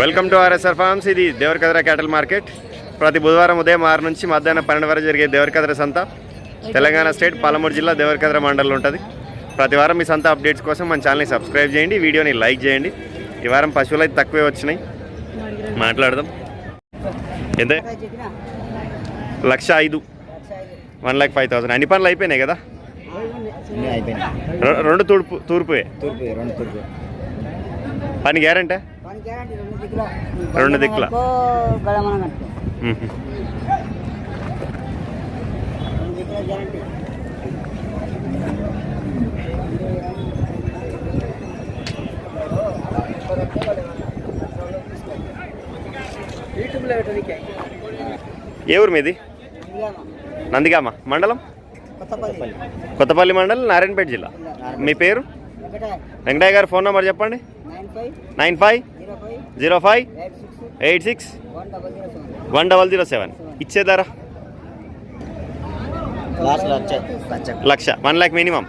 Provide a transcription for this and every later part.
Welcome to RSR forms. ఇది Devarakadra క్యాటల్ market. ప్రతి బుధవారం ఉదయం 6 నుంచి మధ్యాహ్నం 12 వరకు జరిగే దేవరకద్ర సంత తెలంగాణ స్టేట్ పాలమూరు జిల్లా దేవరకద్ర మండలంలో ఉంటుంది. ప్రతి వారం మీ సంత అప్డేట్స్ కోసం మన ఛానల్ని సబ్స్క్రైబ్ చేయండి, వీడియోని లైక్ చేయండి. ఈ వారం పశువులు అయితే తక్కువే వచ్చినాయి, మాట్లాడదాం. ఎంత? 1,05,000, 1,05,000. అన్ని పనులు అయిపోయినాయి కదా? రెండు తూర్పువే. పని గ్యారంటీ? రెండు దిక్కుల. ఏ ఊరు మీది? నందిగామ మండలం, కొత్తపల్లి మండలం, నారాయణపేట జిల్లా. మీ పేరు? వెంకటయ్య గారు. ఫోన్ నెంబర్ చెప్పండి. 9505861007. ఇచ్చేదారా? 1,00,000. 1,00,000 మినిమం.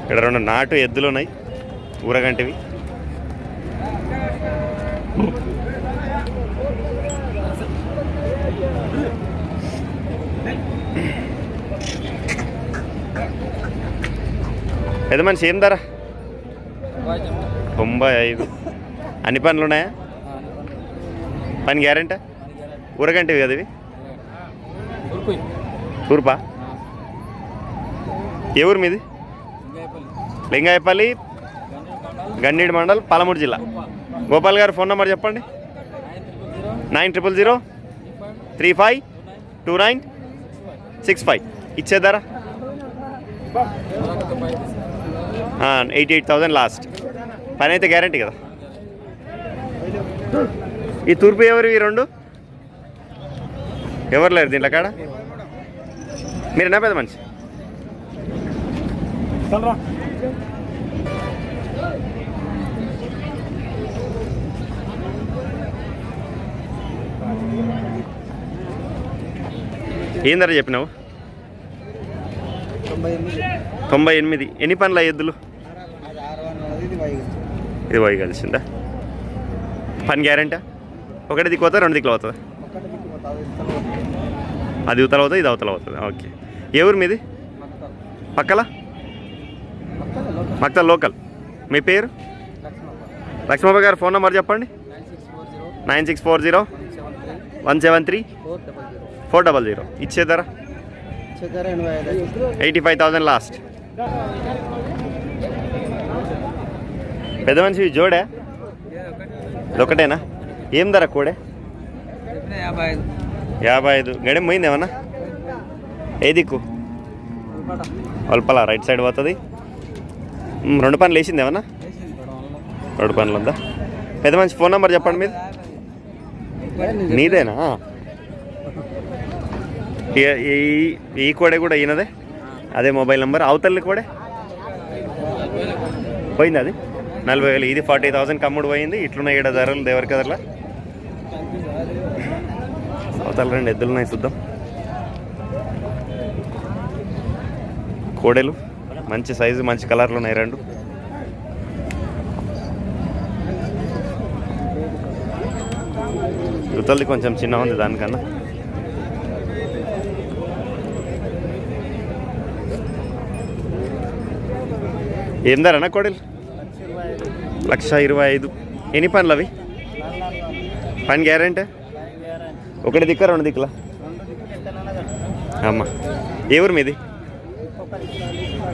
ఇక్కడ 2 నాటు ఎద్దులు ఉన్నాయి, ఊరగంటివి. పెద్ద మనిషి ఏం ధర? 95. అన్ని పనులు ఉన్నాయా? పని గ్యారెంటీ? ఊరగంటివి కదా ఇవి? తూర్పా? ఏ ఊరు మీది? లింగాయపల్లి, గన్నీడు మండల్, పాలమూరు జిల్లా. గోపాల్ గారు ఫోన్ నెంబర్ చెప్పండి. 9000352965. ఇచ్చేదారా? 88,000 లాస్ట్. పని అయితే గ్యారంటీ కదా? ఈ తూర్పు ఎవరు? ఈ 2 ఎవరు లేరు దీంట్లో కాడ? మీరేనా పెద్ద మనిషి? ఏం ధర చెప్పినావు? 98. ఎన్ని పనుల ఎద్దులు? ఇది పోయి కలిసిందా? పని గ్యారెంటీ? ఒకటి దిక్కు అవుతుంది, 2 దిక్కులు అవుతుందా? అది ఇవతల అవుతుంది, ఇది అవతల అవుతుంది. ఓకే. ఏ ఊరు మీది? పక్కల మక్తల్ లోకల్. మీ పేరు? లక్ష్మమ్మ గారు. ఫోన్ నెంబర్ చెప్పండి. 9640173400. ఇచ్చేదారా? 85,000 లాస్ట్. పెద్ద మనిషి జోడే? ఒకటేనా? ఏం ధర కోడే? 55. గడెం పోయింది ఏమన్నా? ఏ దిక్కు? వల్పల రైట్ సైడ్ పోతుంది. 2 పనులు వేసింది ఏమన్నా? 2 పనులు ఉందా? పెద్ద మనిషి ఫోన్ నెంబర్ చెప్పండి మీది. నీదేనా? ఈ కోడే కూడా ఈయనదే, అదే మొబైల్ నెంబర్. అవతల్లి కోడే పోయింది, అది 40,000. ఇది 40,000 కమ్ముడు పోయింది. ఇట్లున్నాయి ఇక్కడ ధరలు దేవరకద్రలో. అవతల 2 ఎద్దులు ఉన్నాయి, చూద్దాం. కోడెలు మంచి సైజు, మంచి కలర్లు ఉన్నాయి 2. యువతలది కొంచెం చిన్న ఉంది దానికన్నా. ఏం ధరనా కోడెలు? 1,25,000. ఎన్ని పనులు అవి? పని గ్యారెంటీ? ఒకటి దిక్క, 2 దిక్కులా? అమ్మ. ఏ ఊరు మీది?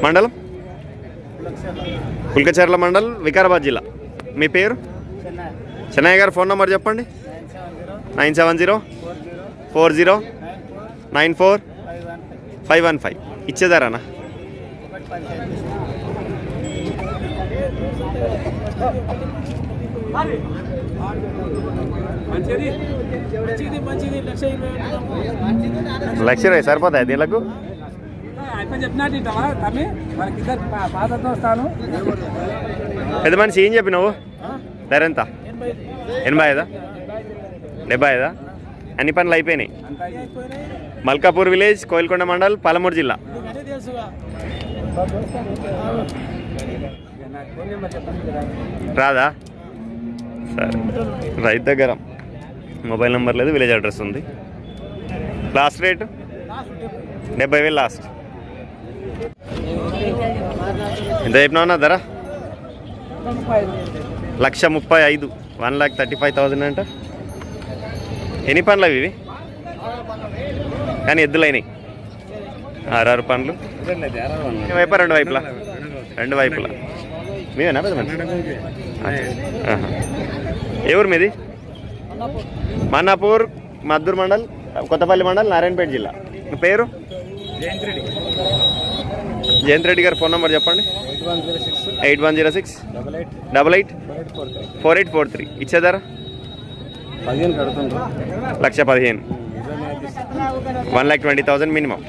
మండలం? కుల్కచర్ల మండల్, వికారాబాద్ జిల్లా. మీ పేరు? చెన్నయ్య గారు. ఫోన్ నెంబర్ చెప్పండి. 9704094515. ఇచ్చేదారానా? లక్ష సరిపోతాయి దీనికి? పెద్ద మనిషి ఏం చెప్పినావు? ధర ఎంత? 85. 75. అన్ని పనులు అయిపోయినాయి. మల్కాపూర్ విలేజ్, కోయిల్కొండ మండల్, పాలమూరు జిల్లా. రాదా? సరే, రైతు దగ్గర మొబైల్ నెంబర్ లేదు, విలేజ్ అడ్రస్ ఉంది. Last rate 70,000 last. ఎంత చెప్పినా ధర? 1,35,000, 1,35,000 అంట. ఎన్ని పండ్లు అవి ఇవి? కానీ ఎద్దులైనవి 6 పండ్లు. వైపా రెండు వైపులా? రెండు వైపులా మీవేనా పెద్ద మనిషి? ఏ ఊరు మీది? మన్నాపూర్, మద్దూరు మండల్, కొత్తపల్లి మండల్, నారాయణపేట జిల్లా. మీ పేరు? జయంత్ రెడ్డి గారు ఫోన్ నెంబర్ చెప్పండి. 8106884843. ఇచ్చేదారా? 1,15,000. 1,20,000 మినిమం.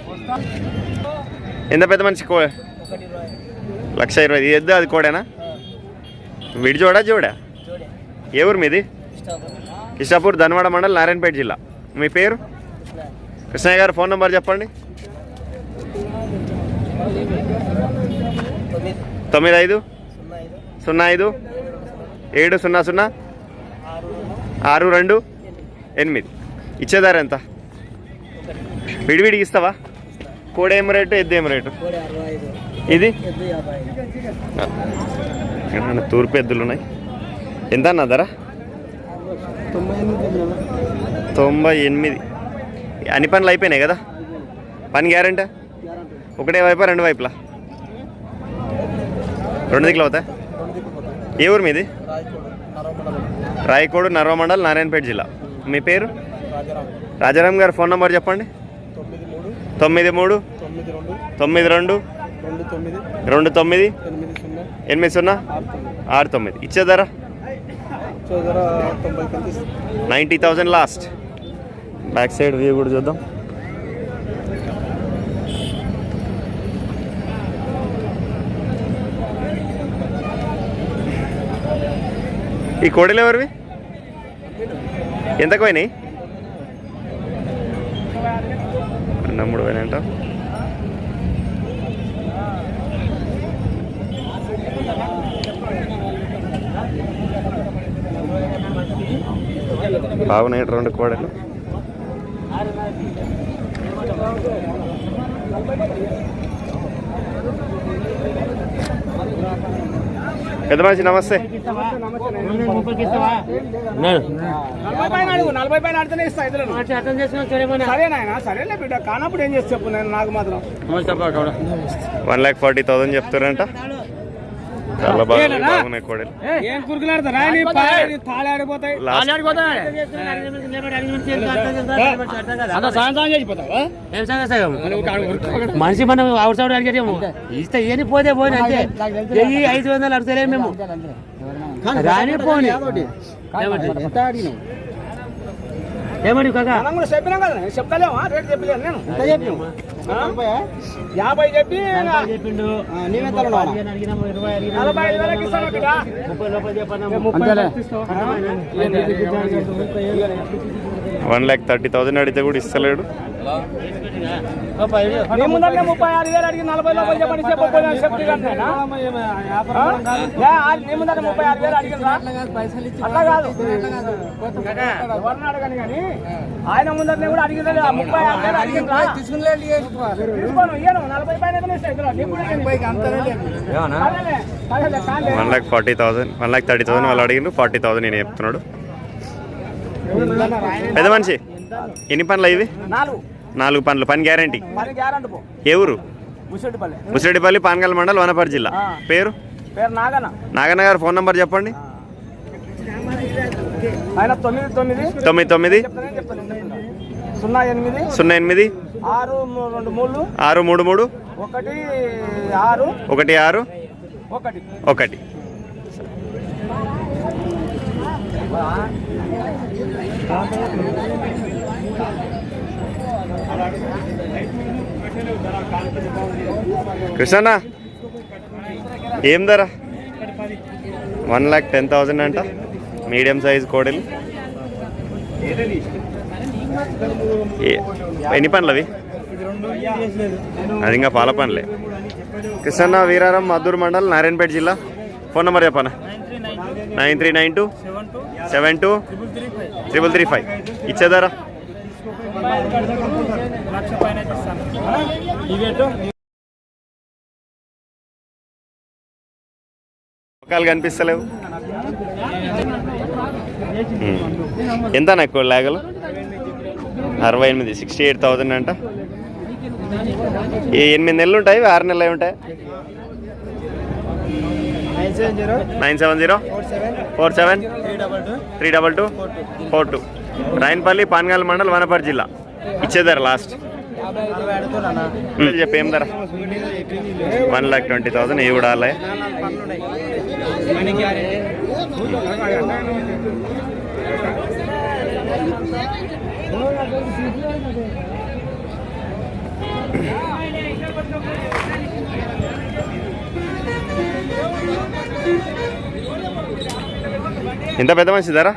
ఎంత పెద్ద మనిషి? 1,20,000. ఎద్దు అది కోడేనా? విడి జోడా? ఏ ఊరు మీది? కిష్టాపూర్, ధన్వాడ మండల్, నారాయణపేట జిల్లా. మీ పేరు? కృష్ణయ్య గారు ఫోన్ నెంబర్ చెప్పండి. 9505070628. ఇచ్చేదారా ఎంత? విడివిడికి ఇస్తావా? కోడి ఏం రేటు, ఎద్దు ఏం రేటు? ఇది తూర్పు ఎద్దులు ఉన్నాయి. ఎంత అన్న ధర? 98. అన్ని పనులు అయిపోయినాయి కదా? పని గ్యారెంటీ? ఒకటే వైపా రెండు వైపులా? రెండు దిక్కులు అవుతాయి. ఏ ఊరు మీది? రాయకోడు, నర్వ మండల్, నారాయణపేట జిల్లా. మీ పేరు? రాజారాం గారు ఫోన్ నెంబర్ చెప్పండి. 9322298069. ఇచ్చేదారా? 90,000 లాస్ట్. బ్యాక్ సైడ్ వ్యూ కూడా చూద్దాం. ఈ కోడలు ఎవరివి? ఎంతకు పోయినాయి? 3,000 అంట. బాగున్నాయి రెండు కోడలు. పెద్ద మనిషి నమస్తే. సరేలే బిడ్డ, కానప్పుడు ఏం చేసి చెప్పు. నేను నాకు మాత్రం 1,40,000 చెప్తారంట. చాలా బాగున్నాయి కోడలు. ఏం కురుకులాడతారా? తాళాడిపోతాయి. మనిషి మనం అవుట్ సైడ్ అడిగేమో ఇస్తే ఏని పోతే పోయిన అంతే. 500 అడుగుతలే మేము రాని పోని. ఏమడి కాకా చెప్పినా కదా, చెప్పలేమా? రేట్ చెప్పలేదు నేను. 50 చెప్పి చెప్పిండు. 45,000 ఇస్తాను బిడ్డ. 1,30,000 అడిగితే కూడా ఇస్తలేడు. నీ ముందరనే 36,000 అడిగి 40 లోపల చెప్పండి. సేఫ్టీ కంటేనా? నీ ముందర 36,000 అడిగినరా? అట్లా కాదు, ఎవరిని అడగని కానీ ఆయన ముందరనే కూడా అడిగిందా? 36,000 అడిగినరా? తీసుకోను, ఇయ్యను. 40 పైన 1,40,000 వాళ్ళు అడిగిన 40,000 నేను చెప్తున్నాడు. పెద్ద మనిషి ఎన్ని పనులు ఇవి? 4 పనులు. పని గ్యారంటీ. ఏ ఊరు? ముసిరెడ్డిపల్లి, పానగల్ మండల్, వనపర్తి జిల్లా. పేరు? నాగన్న గారు ఫోన్ నంబర్ చెప్పండి. 99 08 633 16 1. కృష్ణ ఏం ధర? 1,10,000 అంట. మీడియం సైజ్ కోడలు. ఎన్ని పనులు అవి? అది ఇంకా పాల పనులే. కృష్ణ వీరారం, మద్దూరు మండల్, నారాయణపేట జిల్లా. ఫోన్ నెంబర్ చెప్పనా? 9392 72 335 ఇచ్చేదారా మొక్కలు కనిపిస్తలేవు. ఎంత ఎక్కువ లేగలు 68 68,000 అంట. 8 నెలలు ఉంటాయి, 6 నెలలు ఉంటాయి. 970 47 322 42 రాయనపల్లి పాన్గాల్ మండల్ వనపర్తి జిల్లా. ఇచ్చేదారా లాస్ట్ చెప్పి ఏం ధర 1,20,000. ఇవి కూడా అలాగే ఎంత పెద్ద మనిషి ధర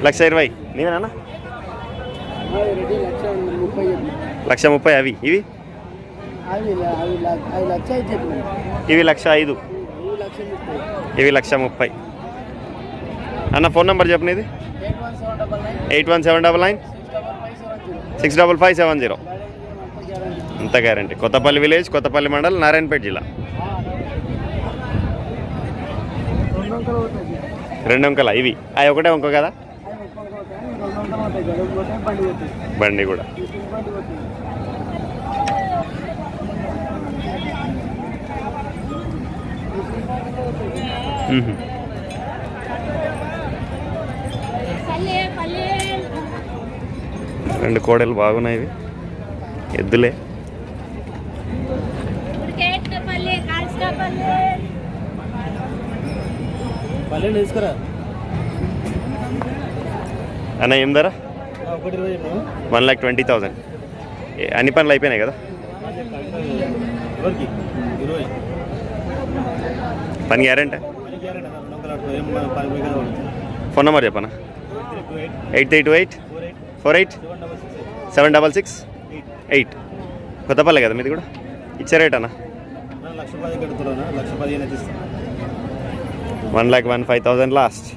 1,20,000. నీవేనా 1,30,000 అవి ఇవి ఇవి 1,05,000 ఇవి 1,30,000 అన్న. ఫోన్ నెంబర్ చెప్పినది 8179 65570. అంత గ్యారంటీ. కొత్తపల్లి విలేజ్, కొత్తపల్లి మండల్, నారాయణపేట జిల్లా. 2 అంకల ఇవి. అవి ఒకటే అంక కదా బండి కూడా. రెండు కోడలు బాగున్నాయి ఇవి ఎద్దులే. అన్న ఏం ధర 1,20,000. అన్ని పనులు అయిపోయినాయి కదా. పని గ్యారెంటీ. ఫోన్ నెంబర్ చెప్పనా 8328 48 766 కొత్తపల్లి కదా మీది కూడా. ఇచ్చే రేట్ అన్న 1,15,000 లాస్ట్.